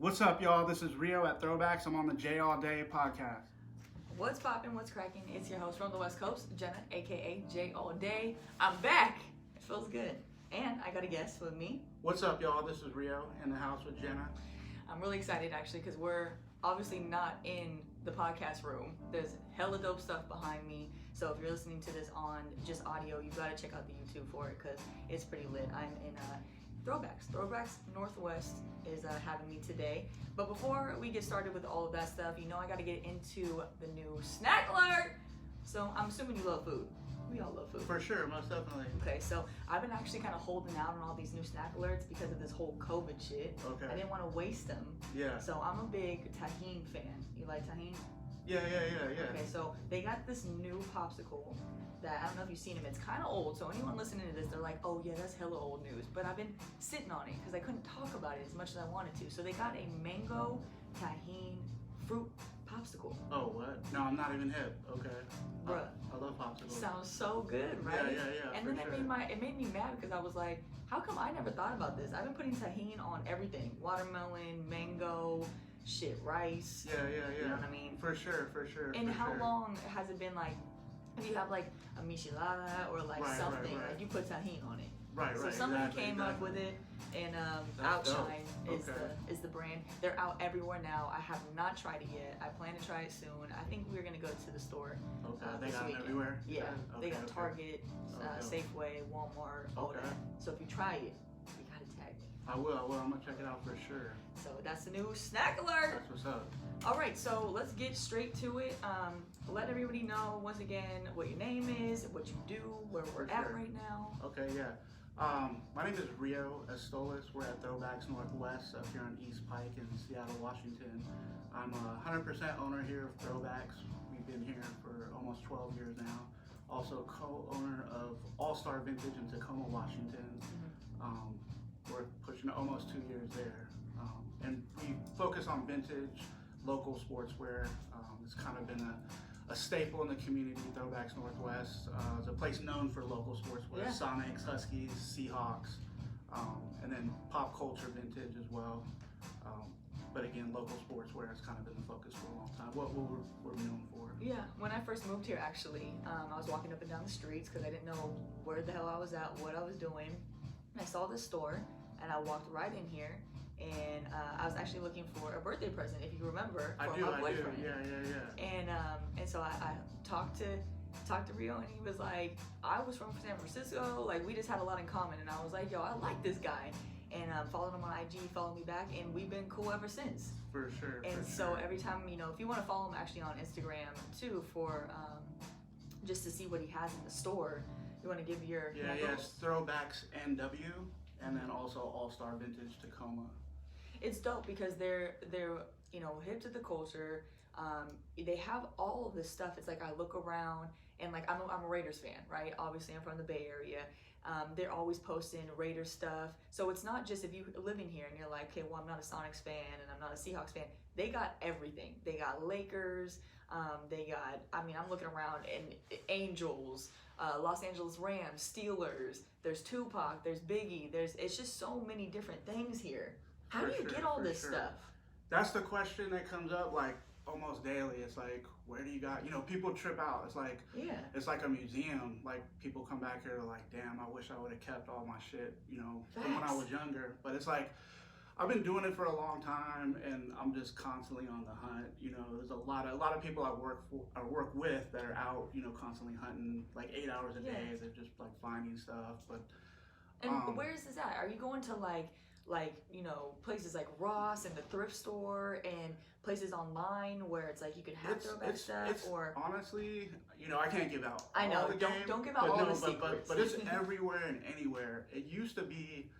What's up, y'all? This is Rio at Throwbacks. I'm on the J All Day podcast. What's poppin', what's cracking? It's your host from the West Coast, Jenna, aka J All Day. I'm back. It feels good. And I got a guest with me. What's up, y'all? This is Rio in the house with Jenna. I'm really excited actually because we're obviously not in the podcast room. There's hella dope stuff behind me. So if you're listening to this on just audio, you gotta check out the YouTube for it because it's pretty lit. I'm in Throwbacks. Throwbacks Northwest is having me today. But before we get started with all of that stuff, you know I gotta get into the new snack alert. So I'm assuming you love food. We all love food. For sure, most definitely. Okay, so I've been actually kind of holding out on all these new snack alerts because of this whole COVID shit. Okay. I didn't want to waste them. Yeah. So I'm a big tahini fan. You like tahini? Yeah. Okay, so they got this new popsicle that I don't know if you've seen them. It's kind of old, so anyone listening to this, they're like, oh yeah, that's hella old news. But I've been sitting on it because I couldn't talk about it as much as I wanted to. So they got a mango tahini fruit popsicle. Oh, what? No, I'm not even hip. Okay. Bruh. I love popsicles. Sounds so good, right? Yeah. And for then sure. it made me mad because I was like, how come I never thought about this? I've been putting tahini on everything: watermelon, mango, shit, rice. Yeah. You know what I mean? For sure. And for how sure. long has it been like? If you have like a michelada or like Right, something, right. like you put tahini on it. Right. So someone exactly, came up exactly. with it, and That's dope. Outshine Okay. is the brand. They're out everywhere now. I have not tried it yet. I plan to try it soon. I think we're gonna go to the store. Okay. They this got them weekend. everywhere. Yeah, Okay, they got okay. Target, Okay. Safeway, Walmart, all Okay. that. So if you try it, you gotta tag me. I will. I'm gonna check it out for sure. So that's the new snack alert. That's what's up. All right, so let's get straight to it. Let everybody know once again what your name is, what you do, where we're For at sure. right now. Okay, yeah. My name is Rio Estolas. We're at Throwbacks Northwest up here on East Pike in Seattle, Washington. I'm a 100% owner here of Throwbacks. We've been here for almost 12 years now. Also co-owner of All-Star Vintage in Tacoma, Washington. We're pushing almost 2 years there. And we focus on vintage, local sportswear. It's kind of been a staple in the community. Throwbacks Northwest is a place known for local sportswear. Yeah. Sonics, Huskies, Seahawks, and then pop culture vintage as well. But again, local sportswear has kind of been the focus for a long time. What we're known for. Yeah, when I first moved here, actually, I was walking up and down the streets because I didn't know where the hell I was at, what I was doing. And I saw this store, and I walked right in here, and I was actually looking for a birthday present, if you remember, for my boyfriend. Yeah. And so I talked to Rio, and he was like, I was from San Francisco, like we just had a lot in common, and I was like, yo, I like this guy, and followed him on IG, followed me back, and we've been cool ever since. For sure. And for so sure. every time, if you want to follow him actually on Instagram too, for just to see what he has in the store, you want to give your Yeah, handles? it's Throwbacks NW, and then also All-Star Vintage Tacoma. It's dope because they're hip to the culture. They have all of this stuff. It's like I look around and like I'm a Raiders fan, right? Obviously I'm from the Bay Area. They're always posting Raiders stuff. So it's not just if you live in here and you're like, okay, well I'm not a Sonics fan and I'm not a Seahawks fan. They got everything. They got Lakers. They got. I'm looking around and Angels, Los Angeles Rams, Steelers. There's Tupac. There's Biggie. It's just so many different things here. How do you get all this stuff? That's the question that comes up like almost daily. It's like, where do you got? People trip out. It's like, Yeah. it's like a museum. Like people come back here like, damn, I wish I would have kept all my shit, from when I was younger. But it's like, I've been doing it for a long time, and I'm just constantly on the hunt. There's a lot of people I work with that are out, constantly hunting like 8 hours a day. Yeah. They're just like finding stuff, but. And where is this at? Are you going to like places like Ross and the thrift store and places online where it's like you can have throwback stuff? Or honestly, I can't give out. I know, all the don't game, give out but all no, the but, secrets. But it's everywhere and anywhere. It used to be,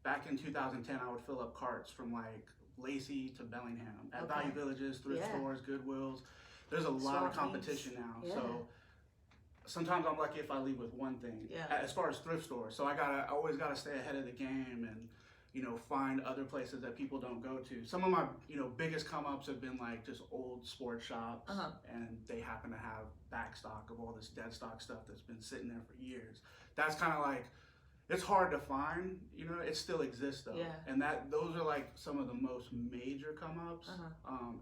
back in 2010, I would fill up carts from like Lacey to Bellingham at Okay. Value Villages, thrift Yeah. stores, Goodwills. There's a lot of Swap meets. competition now, Yeah. so. Sometimes I'm lucky if I leave with one thing. Yeah. As far as thrift stores, so I always gotta stay ahead of the game and find other places that people don't go to. Some of my biggest come ups have been like just old sports shops, and they happen to have back stock of all this dead stock stuff that's been sitting there for years. That's kind of like it's hard to find. You know, it still exists though. Yeah. And those are like some of the most major come ups.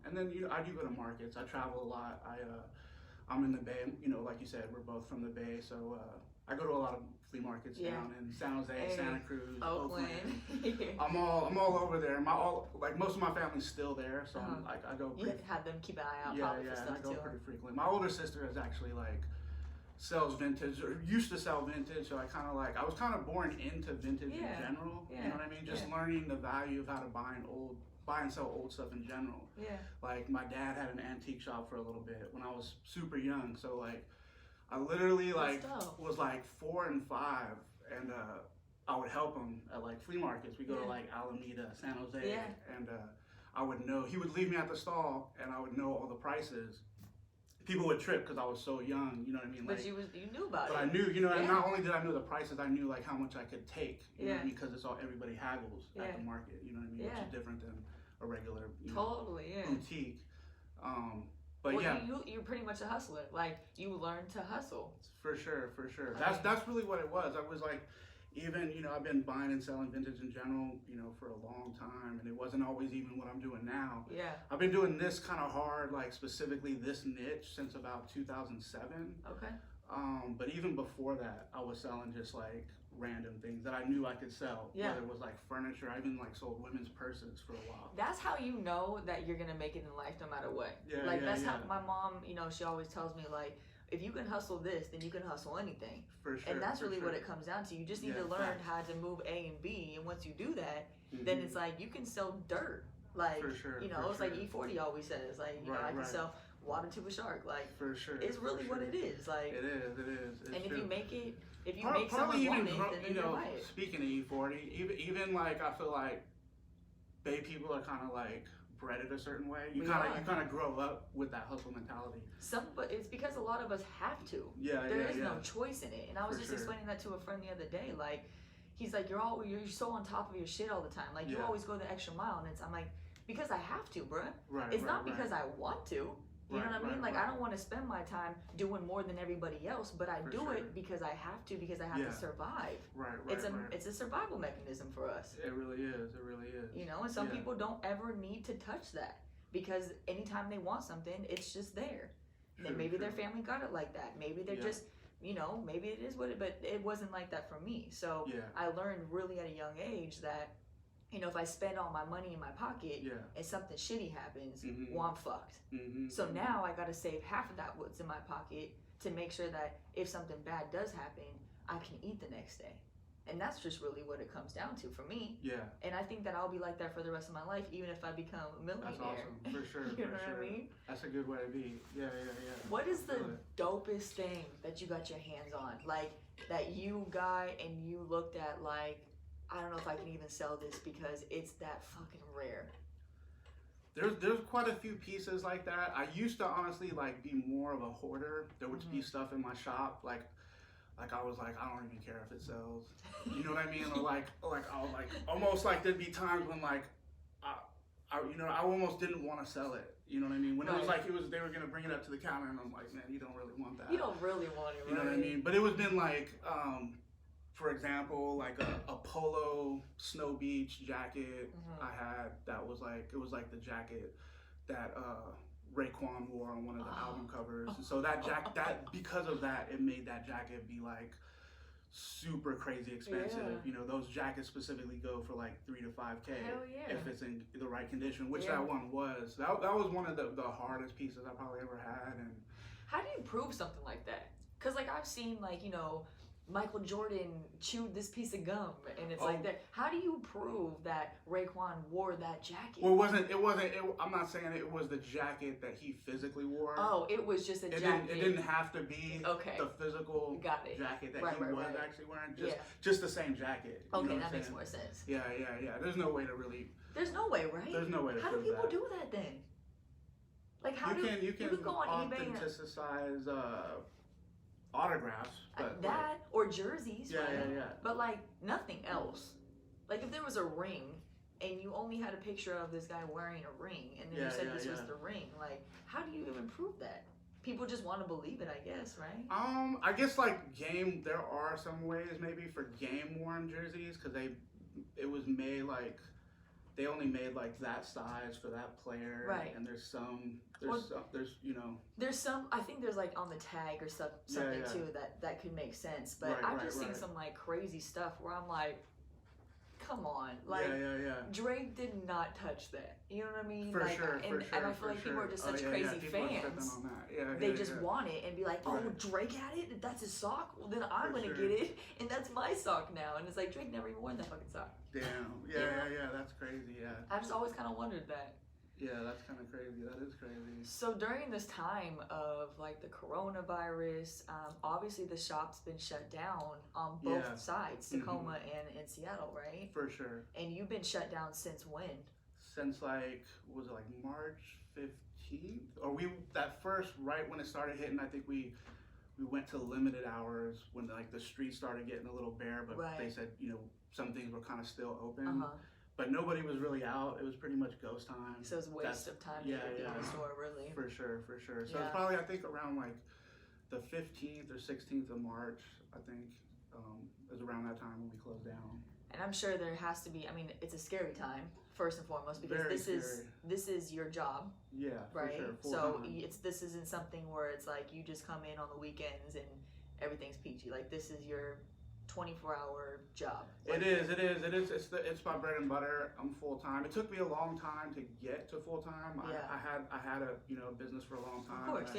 And then I do go to markets. I travel a lot. I'm in the Bay. You know, like you said, we're both from the Bay, so I go to a lot of flea markets down in San Jose, Santa Cruz, Oakland. I'm all over there. Most of my family's still there, so I go. You have them keep an eye out probably for stuff and I go too. pretty frequently. My older sister is actually sells vintage or used to sell vintage, so I was kind of born into vintage in general. You know what I mean? Just learning the value of how to buy and sell old stuff in general. Yeah. Like my dad had an antique shop for a little bit when I was super young, so I literally was 4 and 5, and I would help him at flea markets. We go to Alameda, San Jose, and I would know. He would leave me at the stall, and I would know all the prices. People would trip because I was so young. You know what I mean? But you knew about it. But I knew, and not only did I know the prices, I knew how much I could take. You know what I mean? Because everybody haggles at the market. You know what I mean? Which is different than a regular boutique. But you're pretty much a hustler. You learned to hustle. For sure. That's really what it was. I was even, I've been buying and selling vintage in general, for a long time, and it wasn't always even what I'm doing now. Yeah. I've been doing this kind of hard, specifically this niche since about 2007. Okay. But even before that, I was selling just random things that I knew I could sell. Yeah. Whether it was furniture, I even sold women's purses for a while. That's how you know that you're gonna make it in life no matter what. Yeah. That's how my mom, she always tells me if you can hustle this, then you can hustle anything. For sure. And that's really what it comes down to. You just need to learn how to move A and B, and once you do that, then it's you can sell dirt. For sure. It's like E40 always says. I can sell water to a shark. For sure. It's really what it is. It is. It's and if true. you make it, if you make someone want it, then they'll buy it. Speaking of E40, even I feel Bay people are kind of bred it a certain way. You kind of grow up with that hustle mentality. But it's because a lot of us have to. There is no choice in it. And I was just explaining that to a friend the other day. He's like, you're so on top of your shit all the time. You always go the extra mile. And I'm like, because I have to, bruh. It's not because I want to. You know what I mean? I don't want to spend my time doing more than everybody else, but I do it because I have to to survive. It's a survival mechanism for us. It really is. And some people don't ever need to touch that because anytime they want something, it's just there. Then maybe their family got it like that. Maybe they're just, maybe it is what it, but it wasn't like that for me. So I learned really at a young age that, if I spend all my money in my pocket and something shitty happens, well, I'm fucked. So now I got to save half of that what's in my pocket to make sure that if something bad does happen, I can eat the next day. And that's just really what it comes down to for me. And I think that I'll be like that for the rest of my life, even if I become a millionaire. That's awesome, for sure. You know what I mean? That's a good way to be. Yeah. What is the dopest thing that you got your hands on? That you got and you looked at I don't know if I can even sell this because it's that fucking rare. There's quite a few pieces like that. I used to honestly be more of a hoarder. There would be stuff in my shop I was I don't even care if it sells. You know what I mean? Or I'll almost there'd be times when I almost didn't want to sell it. You know what I mean? When it was they were gonna bring it up to the counter and I'm like, man, you don't really want that. You don't really want it, right? You know what I mean? But it was been for example, a polo Snow Beach jacket I had that was it was the jacket that Raekwon wore on one of the album covers. And so that because of that, it made that jacket be super crazy expensive. Those jackets specifically go for $3,000 to $5,000 if it's in the right condition, which that one was. That was one of the hardest pieces I probably ever had. And how do you prove something like that? Because I've seen Michael Jordan chewed this piece of gum, and it's that. How do you prove that Raekwon wore that jacket? Well, it wasn't. I'm not saying it was the jacket that he physically wore. Oh, it was just a jacket. It didn't have to be the physical jacket that he was actually wearing. Just the same jacket. Okay, that makes more sense. Yeah. There's no way to really. There's no way, right? There's no way to. How do people do that then? You can go on eBay and authenticitize autographs, but or jerseys, yeah. But nothing else. If there was a ring and you only had a picture of this guy wearing a ring, and then you said this was the ring, how do you even prove that? people just want to believe it, I guess, right? I guess like there are some ways maybe for game worn jerseys because it was made like they only made like that size for that player, Right. And there's there's some, I think there's like on the tag or something yeah. too that could make sense, but I've just seen some like crazy stuff where I'm like, come on, like Drake did not touch that. You know what I mean? For like, sure, and I feel like people are just such crazy fans. They just want it and be like, oh, Drake had it. That's his sock. Well, then I'm gonna get it, and that's my sock now. And it's like Drake never even worn that fucking sock. Damn. Yeah. That's crazy. Yeah. I've just always kind of wondered that. Yeah, that's kind of crazy. That is crazy. So during this time of like the coronavirus, obviously the shop's been shut down on both sides, Tacoma and in Seattle, right? For sure. And you've been shut down since when? Since like, was it like March 15th? Or that first, right when it started hitting, I think we went to limited hours when like the streets started getting a little bare, but they said, some things were kind of still open. But nobody was really out. It was pretty much ghost time. So it was a waste of time to get in the store, really. For sure. So it's probably, I think, around like the 15th or 16th of March, I think, is around that time when we closed down. And I'm sure there has to be, I mean, it's a scary time, first and foremost, because this is your job. Yeah, right? For sure. So this isn't something where it's like you just come in on the weekends and everything's peachy. Like, this is your 24-hour job. It is. It's my bread and butter. I'm full time. It took me a long time to get to full time. Yeah. I had a business for a long time. Of course,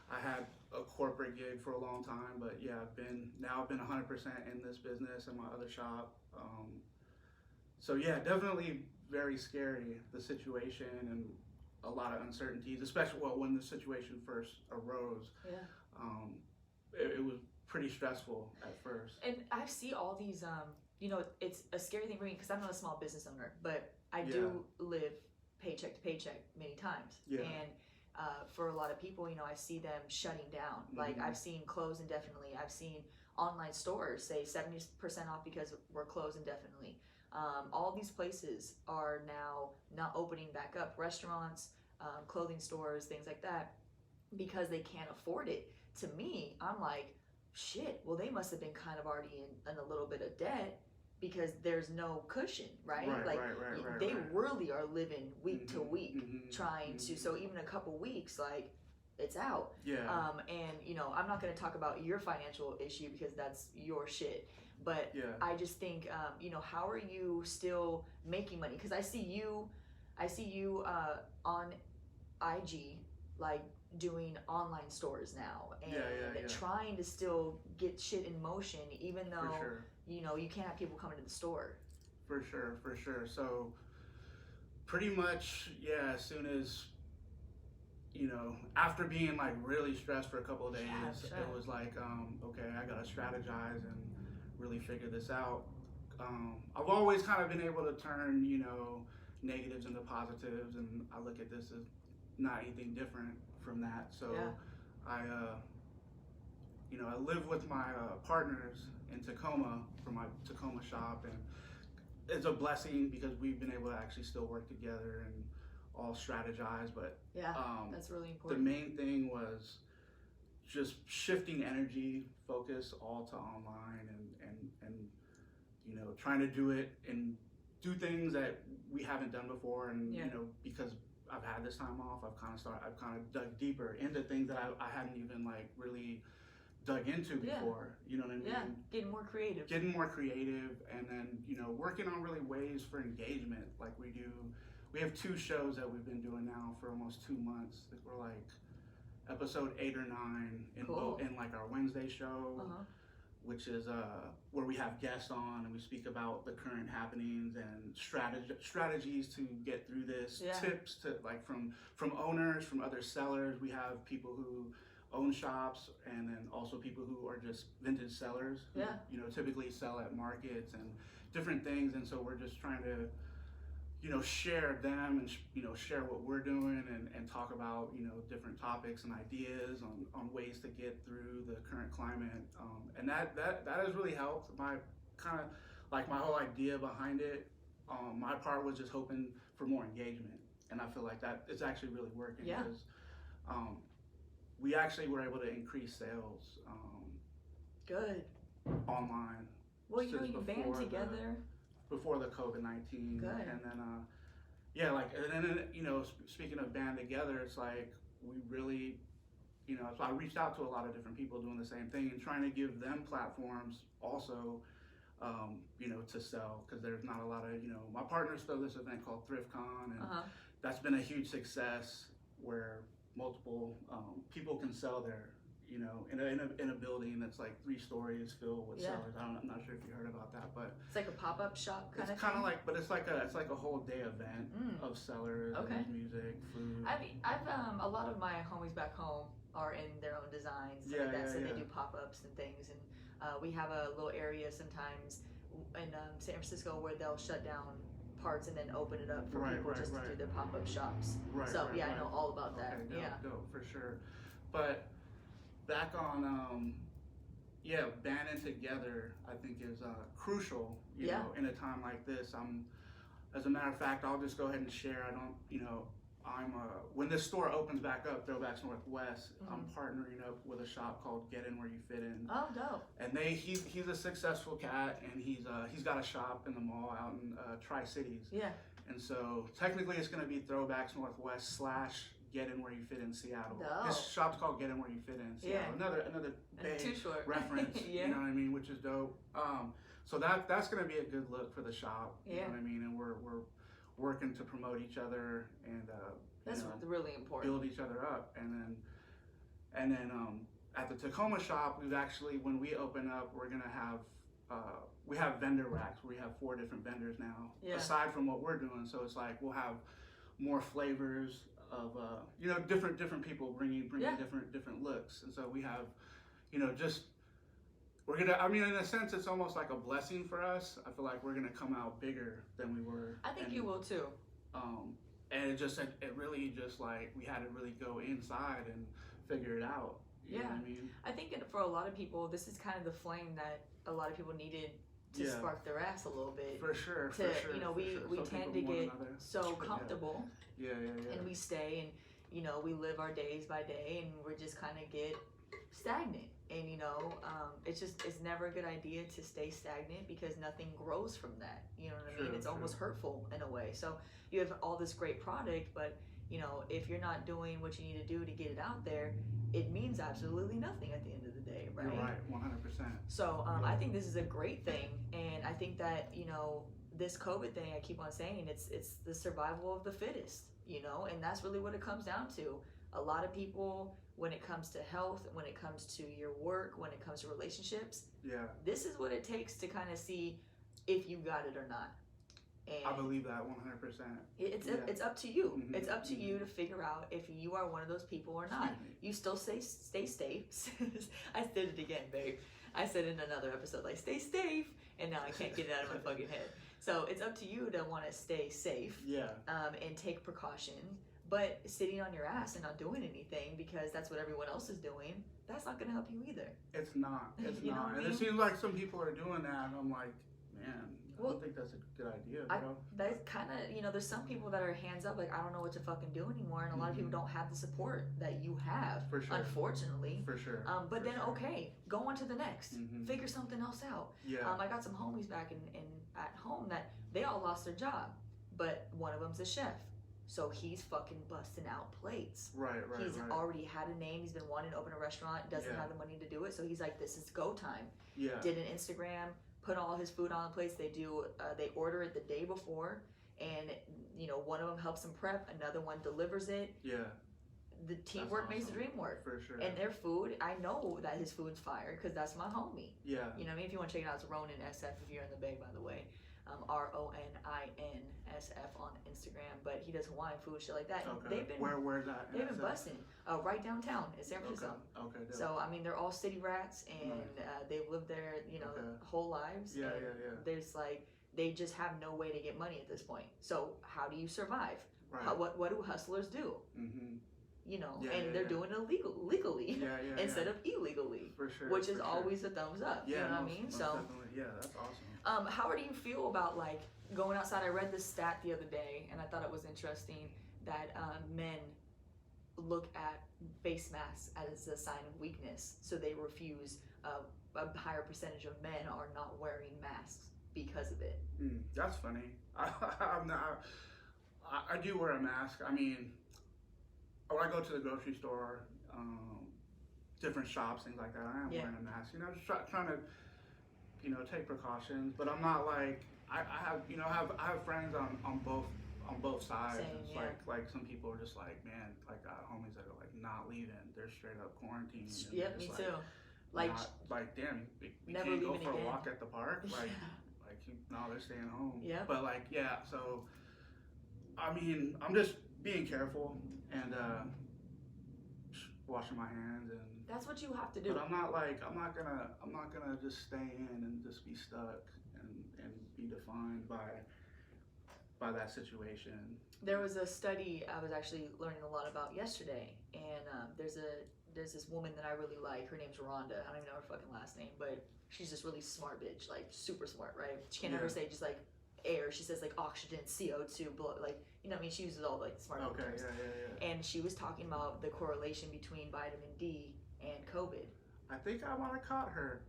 I had a corporate gig for a long time, but I've been 100% in this business and my other shop. So definitely very scary, the situation, and a lot of uncertainties, especially when the situation first arose. It was pretty stressful at first. And I see all these, it's a scary thing for me because I'm not a small business owner, but I do live paycheck to paycheck many times. And for a lot of people, I see them shutting down. Like, I've seen close indefinitely. I've seen online stores say 70% off because we're closed indefinitely. All these places are now not opening back up. Restaurants, clothing stores, things like that, because they can't afford it. To me, I'm like, shit, well, they must have been kind of already in a little bit of debt because there's no cushion, right? They really are living week to week trying to, so even a couple weeks, like, it's out. And, I'm not going to talk about your financial issue because that's your shit. But I just think, how are you still making money? Because I see you on IG, like, doing online stores now and trying to still get shit in motion, even though you can't have people coming to the store. For sure. So pretty much, as soon as after being like really stressed for a couple of days, it was like, okay, I gotta strategize and really figure this out. I've always kind of been able to turn negatives into positives, and I look at this as not anything different from that. So I live with my partners in Tacoma for my Tacoma shop, and it's a blessing because we've been able to actually still work together and all strategize. But that's really important. The main thing was just shifting energy focus all to online and trying to do it and do things that we haven't done before, and because I've had this time off, I've kind of dug deeper into things that I hadn't even like really dug into before. You know what I mean? Yeah, getting more creative, and then working on really ways for engagement. Like we have 2 shows that we've been doing now for almost 2 months. We're like episode 8 or 9 in like our Wednesday show, which is where we have guests on and we speak about the current happenings and strategies to get through this. Tips to like from owners, from other sellers. We have people who own shops, and then also people who are just vintage sellers who typically sell at markets and different things. And so we're just trying to share them and share what we're doing and talk about different topics and ideas on ways to get through the current climate, and that has really helped. My whole idea behind it, my part was just hoping for more engagement, and I feel like that it's actually really working because we actually were able to increase sales Good. online. Well, you know, since you band before together. before the COVID-19. Good. And then yeah, like, and then, you know, speaking of band together, it's like we really, you know, so I reached out to a lot of different people doing the same thing and trying to give them platforms also, you know, to sell, because there's not a lot of, you know, my partners throw this event called ThriftCon, and that's been a huge success where multiple people can sell there, you know, in a building that's like 3 stories filled with sellers. I'm not sure if you heard about that, but It's like a pop-up shop kind of thing. It's kind of like, but it's like a whole day event of sellers, and music, food. I mean, I've a lot of my homies back home are in their own designs, so they do pop-ups and things, and we have a little area sometimes in San Francisco where they'll shut down parts and then open it up for people to do their pop-up shops. I know all about that. Okay, dope, for sure. But back on banding together, I think is crucial, you know, in a time like this. As a matter of fact, I'll just go ahead and share. I don't, you know, when this store opens back up, Throwbacks Northwest, I'm partnering up with a shop called Get In Where You Fit In. Oh, dope. And he's a successful cat, and he's got a shop in the mall out in Tri-Cities. Yeah. And so technically it's going to be Throwbacks Northwest / Get In Where You Fit In Seattle. No. His shop's called Get In Where You Fit In Seattle. Another Bay Too short. reference. You know what I mean? Which is dope. So that's going to be a good look for the shop. You know what I mean? And we're working to promote each other and that's really important. Build each other up, and then at the Tacoma shop, we've actually, when we open up, we're gonna have we have vendor racks. We have 4 different vendors now, aside from what we're doing. So it's like we'll have more flavors of you know, different people bringing different looks, and so we have, you know, just. We're gonna, I mean, in a sense, it's almost like a blessing for us. I feel like we're gonna come out bigger than we were. I think you will too. And it really just like, we had to really go inside and figure it out. You know what I mean? I think for a lot of people, this is kind of the flame that a lot of people needed to spark their ass a little bit. For sure. You know, we tend to get so comfortable. And we stay, and, you know, we live our days by day, and we're just kind of get stagnant. And, you know, it's never a good idea to stay stagnant, because nothing grows from that. You know what I mean? It's almost hurtful in a way. So you have all this great product, but, you know, if you're not doing what you need to do to get it out there, it means absolutely nothing at the end of the day, right? You're right, 100%. So I think this is a great thing, and I think that, you know, this COVID thing, I keep on saying, it's the survival of the fittest, you know, and that's really what it comes down to. A lot of people, when it comes to health, when it comes to your work, when it comes to relationships, this is what it takes to kind of see if you got it or not. And I believe that 100%. It's up to you. It's up to you to figure out if you are one of those people or not. You still stay safe. I said it again, babe. I said in another episode, like, stay safe, and now I can't get it out of my fucking head. So it's up to you to want to stay safe. And take precautions. But sitting on your ass and not doing anything because that's what everyone else is doing, that's not going to help you either. It's not. It's you not. Know what I mean? mean? It seems like some people are doing that, and I'm like, man, I don't think that's a good idea, bro. That's kind of, you know, there's some people that are hands up, like, I don't know what to fucking do anymore, and a lot of people don't have the support that you have, unfortunately. For sure. But then, okay, go on to the next. Figure something else out. I got some homies back in at home that they all lost their job, but one of them's a chef. So he's fucking busting out plates. He's already had a name. He's been wanting to open a restaurant. Doesn't have the money to do it. So he's like, this is go time. Did an Instagram, put all his food on the plates. They order it the day before, and, you know, one of them helps him prep. Another one delivers it. The teamwork makes the dream work. For sure. And their food, I know that his food's fire because that's my homie. You know what I mean? If you want to check it out, it's Ronin SF if you're in the Bay, by the way. RONINSF on Instagram, but he does Hawaiian food, shit like that. They've been where's that? They've been busting right downtown in San Francisco. Okay. So I mean, they're all city rats, and they've lived there, you know, whole lives. There's like, they just have no way to get money at this point. So how do you survive? What do hustlers do? You know, and they're doing it legally instead of illegally, for sure, which is always a thumbs up. You know what I mean? So that's awesome. How do you feel about, like, going outside? I read this stat the other day, and I thought it was interesting that men look at face masks as a sign of weakness, so they refuse. A higher percentage of men are not wearing masks because of it. That's funny. I'm not. I do wear a mask. I mean, when I go to the grocery store, different shops, things like that, I am wearing a mask. Just trying to, take precautions. But I'm not like I have, I have friends on both sides. Same, It's like some people are just like, man, like homies that are like not leaving. They're straight up quarantined. Yep, me too. Like damn, we never can't go leaving for again. a walk at the park. No, they're staying home. Yeah. But so I mean, I'm just being careful and washing my hands and. That's what you have to do. But I'm not gonna just stay in and just be stuck and be defined by that situation. There was a study I was actually learning a lot about yesterday, and there's this woman that I really like. Her name's Rhonda. I don't even know her fucking last name, but she's this really smart bitch, like super smart, right? She can't ever say just like air. She says like oxygen, CO2, blood, like what I mean. She uses all like smart terms. Yeah. And she was talking about the correlation between vitamin D and COVID. I think I might have caught her.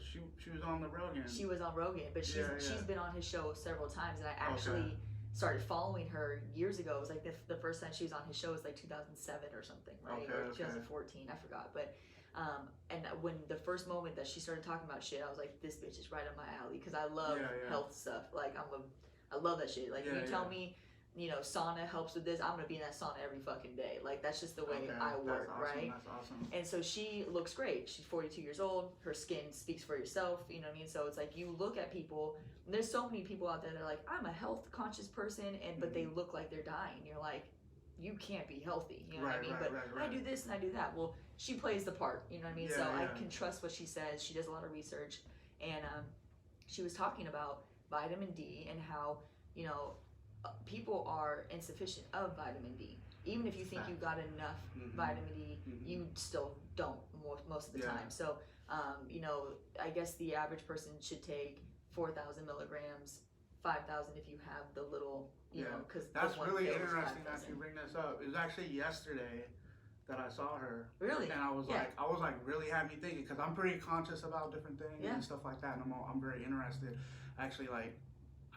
She was on the Rogan. She was on Rogan, but she's been on his show several times, and I actually started following her years ago. It was like the first time she was on his show was like 2007 or something, right? Or 2014, I forgot. But and when the first moment that she started talking about shit, I was like, this bitch is right up my alley because I love health stuff. Like I love that shit. Like you tell me, sauna helps with this, I'm gonna be in that sauna every fucking day. Like that's just the way I work, right? That's awesome. And so she looks great. She's 42 years old. Her skin speaks for herself. You know what I mean? So it's like you look at people. And there's so many people out there that are like, I'm a health conscious person, but they look like they're dying. You're like, you can't be healthy. You know what I mean? But I do this and I do that. Well, she plays the part. You know what I mean? I can trust what she says. She does a lot of research, and she was talking about vitamin D and how people are insufficient of vitamin D. Even if you think you got enough vitamin D, you still don't most of the time. So, I guess the average person should take 4,000 milligrams, 5,000 if you have the little, because that's really interesting that you bring this up. It was actually yesterday that I saw her. Really? And I was like, really had me thinking because I'm pretty conscious about different things and stuff like that, and I'm very interested. Actually,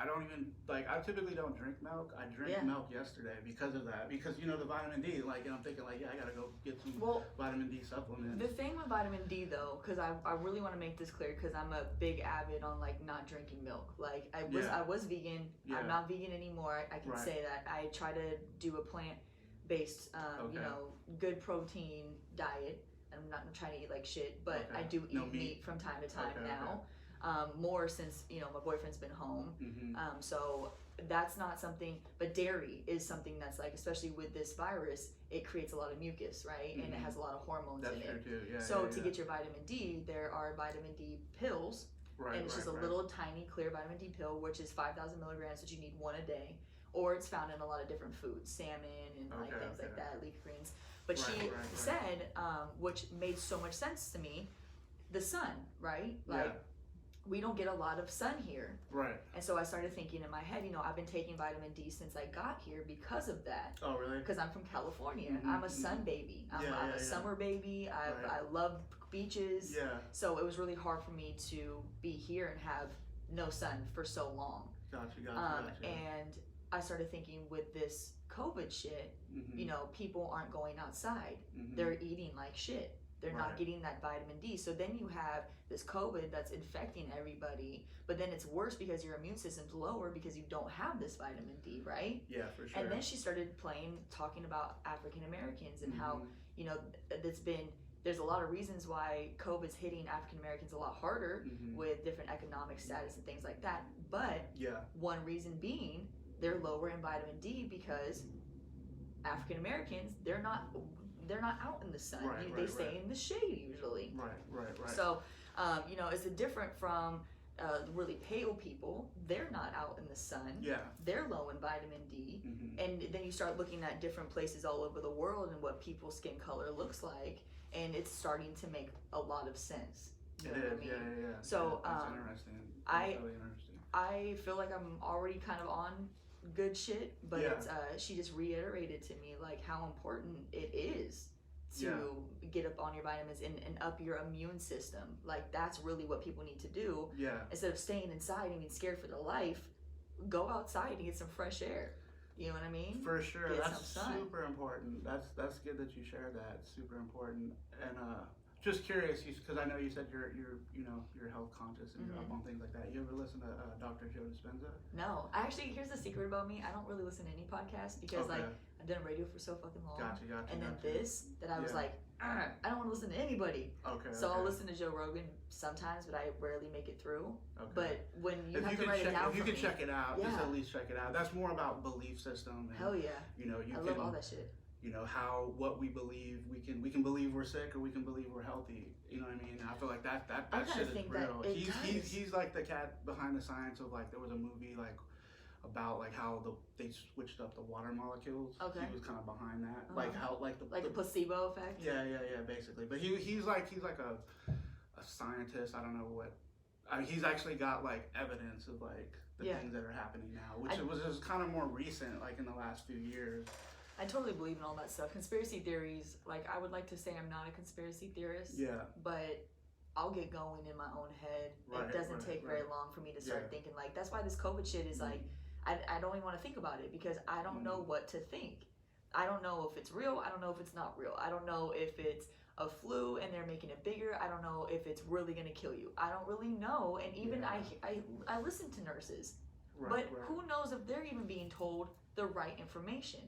I don't even I typically don't drink milk. I drank milk yesterday because of that. Because the vitamin D, and I'm thinking I gotta go get some vitamin D supplements. The thing with vitamin D though, because I really want to make this clear, because I'm a big avid on not drinking milk. I was vegan. I'm not vegan anymore. I can say that. I try to do a plant-based, good protein diet. I'm not trying to eat like shit, but I do eat meat from time to time now. More since my boyfriend's been home, so that's not something. But dairy is something that's especially with this virus, it creates a lot of mucus, right? And it has a lot of hormones in it. That's true too. Yeah. So to get your vitamin D, there are vitamin D pills, and it's just a little tiny clear vitamin D pill, which is 5,000 milligrams, that you need one a day. Or it's found in a lot of different foods, salmon and things like that, leafy greens. But she said, which made so much sense to me, the sun, right? We don't get a lot of sun here. Right. And so I started thinking in my head, I've been taking vitamin D since I got here because of that. Oh, really? Because I'm from California. I'm a sun baby. I'm a summer baby. I love beaches. Yeah. So it was really hard for me to be here and have no sun for so long. Gotcha. And I started thinking with this COVID shit, people aren't going outside. They're eating like shit. They're not getting that vitamin D. So then you have this COVID that's infecting everybody, but then it's worse because your immune system's lower because you don't have this vitamin D, right? Yeah, for sure. And then she started talking about African Americans and how, there's a lot of reasons why COVID's hitting African Americans a lot harder with different economic status and things like that. But one reason being they're lower in vitamin D because African Americans, they're not out in the sun. They stay in the shade usually. Right. So, it's different from really pale people. They're not out in the sun. Yeah. They're low in vitamin D. And then you start looking at different places all over the world and what people's skin color looks like, and it's starting to make a lot of sense. You know what I mean? Yeah. So, that's interesting. Really interesting. I feel like I'm already kind of on good shit, but Yeah. it's she just reiterated to me like how important it is to get up on your vitamins and up your immune system. Like that's really what people need to do. Yeah. Instead of staying inside and being scared for their life, go outside and get some fresh air. You know what I mean? For sure. Get That's some sun. super important. That's good that you shared that. It's super important. And just curious, because I know you said you're health conscious and you're up on things like that. You ever listen to Dr. Joe Dispenza? No, actually, here's the secret about me. I don't really listen to any podcast because like I've done radio for so fucking long. Gotcha. And then this that I was like, I don't want to listen to anybody. Okay. So I'll listen to Joe Rogan sometimes, but I rarely make it through. Okay. But when you if have you to write it down, if you could check it out, just at least check it out. That's more about belief system. And, hell yeah. You know, I love all that shit. You know what we believe. We can believe we're sick or we can believe we're healthy. You know what I mean? I feel like that shit is real. He's like the cat behind the science of like there was a movie like about like how they switched up the water molecules. Okay. He was kind of behind that, like how like the placebo effect. Yeah, basically. But he's like a scientist. I don't know what. I mean, he's actually got like evidence of like the things that are happening now, which was just kind of more recent, like in the last few years. I totally believe in all that stuff. Conspiracy theories, like I would like to say I'm not a conspiracy theorist. Yeah. But I'll get going in my own head. It doesn't take very long for me to start thinking like that's why this COVID shit is like I don't even want to think about it because I don't know what to think. I don't know if it's real. I don't know if it's not real. I don't know if it's a flu and they're making it bigger. I don't know if it's really gonna kill you. I don't really know. And even I listen to nurses, but who knows if they're even being told the right information?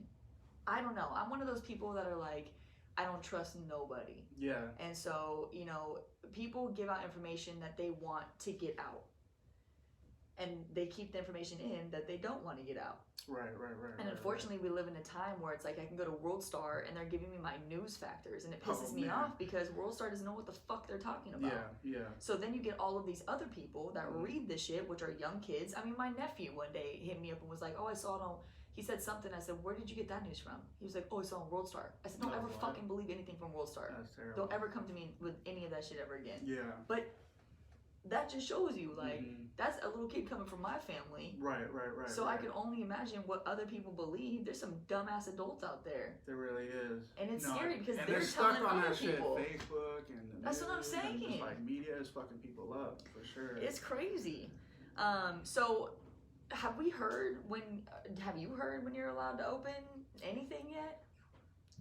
I don't know. I'm one of those people that are like, I don't trust nobody. Yeah. And so, you know, people give out information that they want to get out. And they keep the information in that they don't want to get out. Right. And unfortunately, we live in a time where it's like I can go to World Star and they're giving me my news factors. And it pisses me off because World Star doesn't know what the fuck they're talking about. Yeah. So then you get all of these other people that read this shit, which are young kids. I mean, my nephew one day hit me up and was like, oh, I saw it on... He said something. I said, where did you get that news from? He was like, oh, it's on World Star. I said, don't ever fucking believe anything from World Star. That's terrible. Don't ever come to me with any of that shit ever again. Yeah. But that just shows you, like, that's a little kid coming from my family. Right. So I can only imagine what other people believe. There's some dumbass adults out there. There really is. And it's scary because and they're stuck telling on other that people. Shit, Facebook and that's what I'm saying. Just, like, media is fucking people up, for sure. It's crazy. So... Have you heard when you're allowed to open anything yet?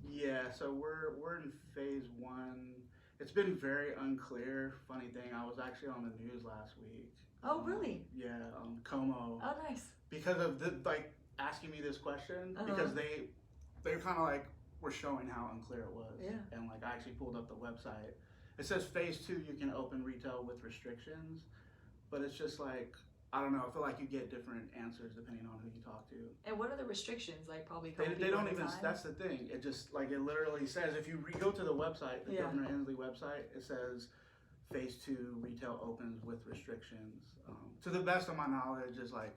Yeah, so we're in phase 1. It's been very unclear. Funny thing, I was actually on the news last week. Oh, really? Yeah, Como. Oh, nice. Because of asking me this question, because they're kind of like were showing how unclear it was. Yeah. And like I actually pulled up the website. It says phase 2 you can open retail with restrictions, but it's just like. I don't know. I feel like you get different answers depending on who you talk to. And what are the restrictions? Like probably they don't even. That's the thing. It just like it literally says if you go to the website, the Governor Inslee website, it says phase 2 retail opens with restrictions. To the best of my knowledge, is like,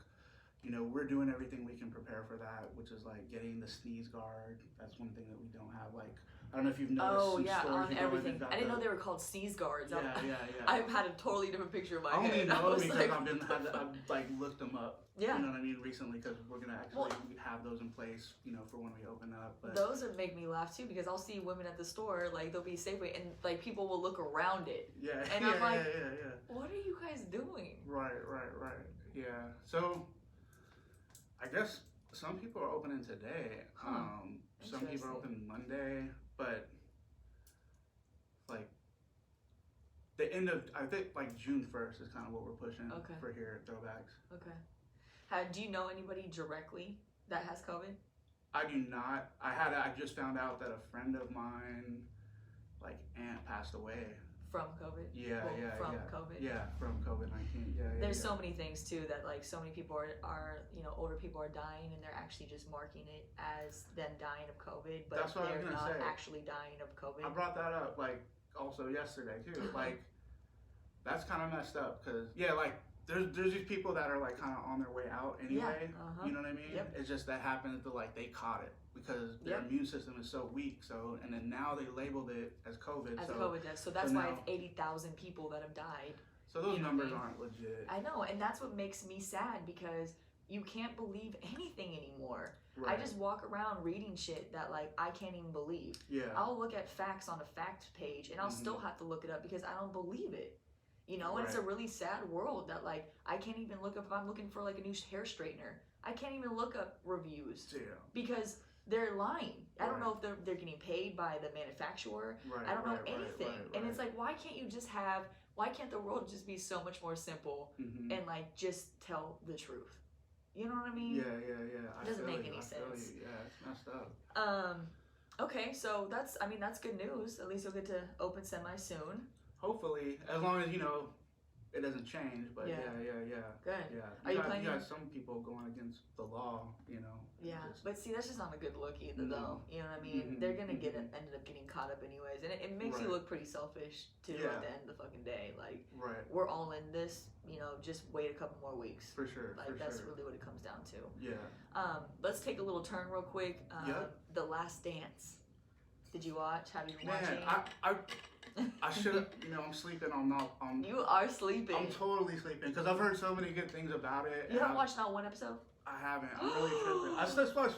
you know, we're doing everything we can prepare for that, which is like getting the sneeze guard. That's one thing that we don't have. Like, I don't know if you've noticed. Oh yeah, on everything. I didn't know they were called sneeze guards. Yeah. I've had a totally different picture in my head. I only know because I've like looked them up. Yeah. You know what I mean? Recently, because we're gonna actually have those in place, you know, for when we open up. But those would make me laugh too because I'll see women at the store like they'll be Safeway and like people will look around it. Yeah. And I'm like, what are you guys doing? Right. Yeah. So, I guess some people are opening today. Some people are opening Monday, but like the end of I think like June 1st is kind of what we're pushing for here at Throwbacks. Okay. Do you know anybody directly that has COVID? I do not. I just found out that a friend of mine, like aunt, passed away. From COVID? From COVID? Yeah, from COVID-19. There's so many things too that like so many people are you know, older people are dying and they're actually just marking it as them dying of COVID, but they're not actually dying of COVID. I brought that up like also yesterday too. Like that's kind of messed up because like there's these people that are like kind of on their way out anyway. You know what I mean? It's just that happens to like they caught it because their immune system is so weak. So and then now they labeled it as COVID. So that's why it's 80,000 people that have died. So those numbers aren't legit. I know, and that's what makes me sad because you can't believe anything anymore. Right. I just walk around reading shit that like I can't even believe. Yeah. I'll look at facts on a fact page and I'll still have to look it up because I don't believe it. You know, and it's a really sad world that like I can't even look up if I'm looking for like a new hair straightener. I can't even look up reviews because they're lying. I don't know if they're getting paid by the manufacturer. I don't know anything. And it's like, why can't the world just be so much more simple and like just tell the truth? You know what I mean? Yeah. It doesn't make any sense. Yeah, it's messed up. Okay, so that's good news. At least you'll get to open semi soon. Hopefully, as long as, you know, it doesn't change, but yeah. Good. Yeah. You got some people going against the law, you know. Yeah, but see, that's just not a good look either, though. You know what I mean? They're gonna ended up getting caught up anyways, and it makes you look pretty selfish too at the end of the fucking day. Like, we're all in this, you know. Just wait a couple more weeks. For sure. Like that's really what it comes down to. Yeah. Let's take a little turn real quick. The Last Dance. Did you watch? Have you been watching? I should have, you know, I'm sleeping. You are sleeping. I'm totally sleeping because I've heard so many good things about it. You haven't watched not one episode? I haven't. I'm really tripping.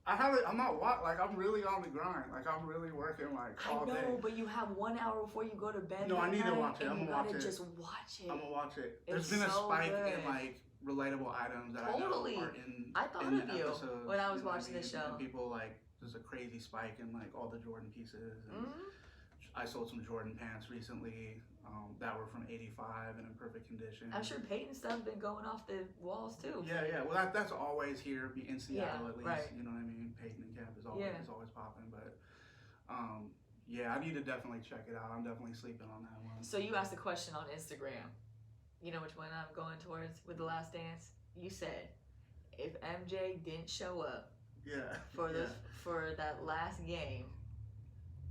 I'm not like I'm really on the grind. Like I'm really working like all day. I know, but you have 1 hour before you go to bed. No, I need to watch it. I'm gonna watch it. Just watch it. I'm gonna watch it. There's been a spike in like relatable items that I know are in. I thought in of you episodes, when I was watching the show. And people like there's a crazy spike in like all the Jordan pieces. And I sold some Jordan pants recently that were from '85 and in perfect condition. I'm sure Peyton stuff's been going off the walls too. Yeah. Well, that's always here in Seattle at least. Right. You know what I mean? Peyton and Cap is always popping. But I need to definitely check it out. I'm definitely sleeping on that one. So you asked a question on Instagram. You know which one I'm going towards with The Last Dance? You said if MJ didn't show up for that last game,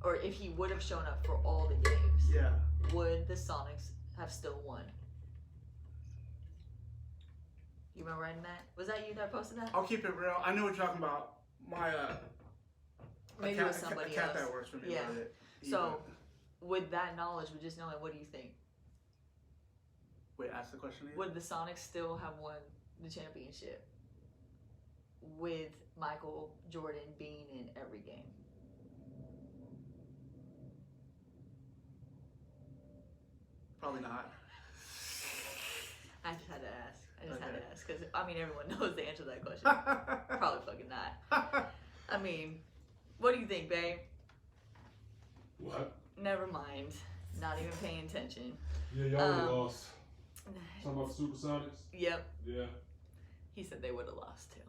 or if he would have shown up for all the games, would the Sonics have still won? You remember writing that? Was that you that posted that? I'll keep it real. I know what you're talking about. My maybe it was somebody a cat else. That works for me. Yeah. So, with that knowledge, with just knowing, what do you think? Wait, ask the question again. Would the Sonics still have won the championship with Michael Jordan being in every game? Probably not. I just had to ask. Because, I mean, everyone knows the answer to that question. Probably fucking not. I mean, what do you think, babe? What? Never mind. Not even paying attention. Yeah, y'all would have lost. Talking about the Supersonics? Yep. Yeah. He said they would have lost too.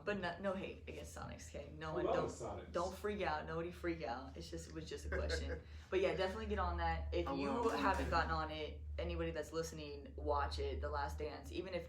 But no hate against Sonics, okay? No one, don't freak out. Nobody freak out. It was just a question. But yeah, definitely get on that. If you haven't gotten on it, anybody that's listening, watch it. The Last Dance. Even if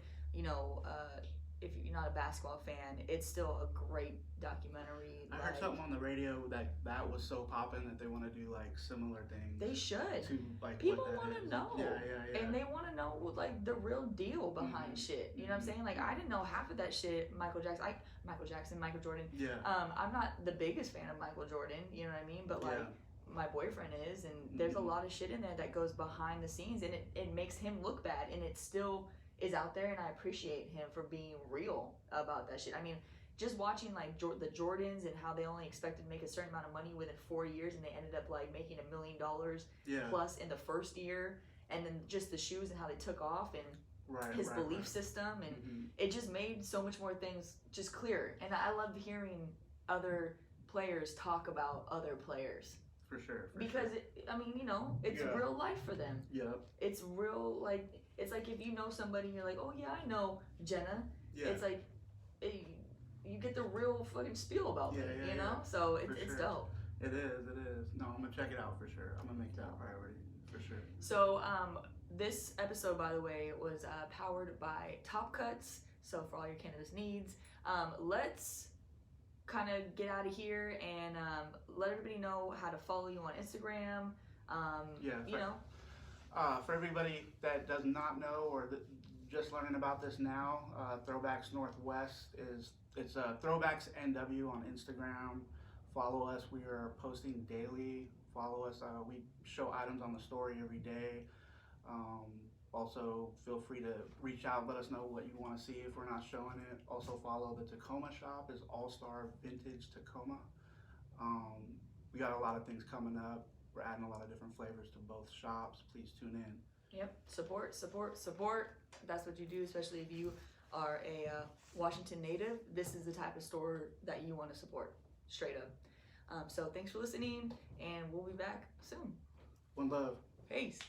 if you're not a basketball fan, it's still a great documentary. I heard something on the radio that was so popping that they want to do like similar things. They should. To like people want to know. Yeah. And they want to know like the real deal behind shit. You know what I'm saying? Like I didn't know half of that shit. Michael Jordan. Yeah. I'm not the biggest fan of Michael Jordan. You know what I mean? But like. My boyfriend is, and there's a lot of shit in there that goes behind the scenes, and it makes him look bad, and it still is out there, and I appreciate him for being real about that shit. I mean, just watching like the Jordans and how they only expected to make a certain amount of money within 4 years, and they ended up like making $1 million plus in the first year, and then just the shoes and how they took off, and his belief system, and it just made so much more things just clear. And I love hearing other players talk about other players. For sure. Because it's real life for them. Yep. It's real, like, it's like if you know somebody and you're like, oh yeah, I know Jenna. Yeah. It's like you get the real fucking spiel about them, you know? So it's dope. It is. No, I'm gonna check it out for sure. I'm gonna make that a priority for sure. So this episode, by the way, was powered by Top Cuts. So for all your cannabis needs, let's kind of get out of here and let everybody know how to follow you on Instagram. For everybody that does not know or just learning about this now, Throwbacks Northwest it's Throwbacks NW on Instagram. Follow us. We are posting daily. Follow us. We show items on the story every day. Also, feel free to reach out, let us know what you want to see if we're not showing it. Also, follow the Tacoma shop, is All Star Vintage Tacoma. We got a lot of things coming up. We're adding a lot of different flavors to both shops. Please tune in. Yep, support, support, support. That's what you do, especially if you are a Washington native. This is the type of store that you want to support, straight up. So thanks for listening, and we'll be back soon. One love. Peace.